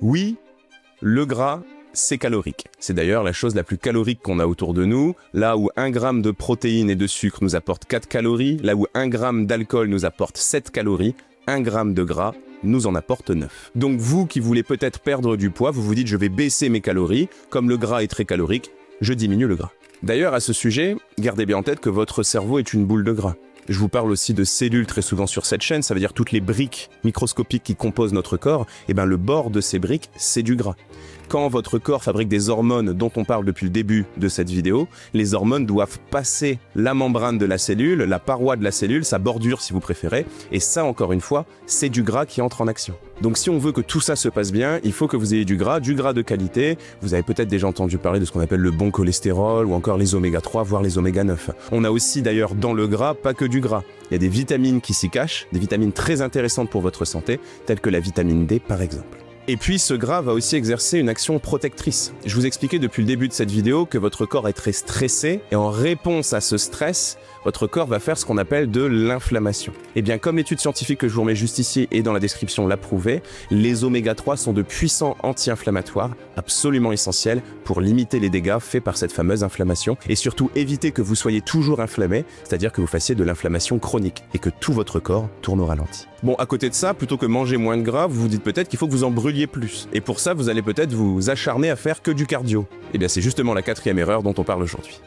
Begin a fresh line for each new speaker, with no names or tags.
Oui, le gras, c'est calorique. C'est d'ailleurs la chose la plus calorique qu'on a autour de nous. Là où 1 gramme de protéines et de sucre nous apporte 4 calories, là où 1 gramme d'alcool nous apporte 7 calories, 1 gramme de gras nous en apporte 9. Donc vous qui voulez peut-être perdre du poids, vous vous dites je vais baisser mes calories, comme le gras est très calorique, je diminue le gras. D'ailleurs à ce sujet, gardez bien en tête que votre cerveau est une boule de gras. Je vous parle aussi de cellules très souvent sur cette chaîne, ça veut dire toutes les briques microscopiques qui composent notre corps, et bien le bord de ces briques, c'est du gras. Quand votre corps fabrique des hormones dont on parle depuis le début de cette vidéo, les hormones doivent passer la membrane de la cellule, la paroi de la cellule, sa bordure si vous préférez, et ça encore une fois, c'est du gras qui entre en action. Donc si on veut que tout ça se passe bien, il faut que vous ayez du gras de qualité. Vous avez peut-être déjà entendu parler de ce qu'on appelle le bon cholestérol ou encore les oméga 3, voire les oméga 9. On a aussi d'ailleurs dans le gras, pas que du gras. Il y a des vitamines qui s'y cachent, des vitamines très intéressantes pour votre santé, telles que la vitamine D par exemple. Et puis ce gras va aussi exercer une action protectrice. Je vous expliquais depuis le début de cette vidéo que votre corps est très stressé et en réponse à ce stress, votre corps va faire ce qu'on appelle de l'inflammation. Et bien comme l'étude scientifique que je vous remets juste ici et dans la description l'a prouvé, les oméga 3 sont de puissants anti-inflammatoires, absolument essentiels pour limiter les dégâts faits par cette fameuse inflammation et surtout éviter que vous soyez toujours inflammé, c'est-à-dire que vous fassiez de l'inflammation chronique et que tout votre corps tourne au ralenti. Bon, à côté de ça, plutôt que manger moins de gras, vous vous dites peut-être qu'il faut que vous en brûliez plus. Et pour ça, vous allez peut-être vous acharner à faire que du cardio. Eh bien, c'est justement la 4e erreur dont on parle aujourd'hui.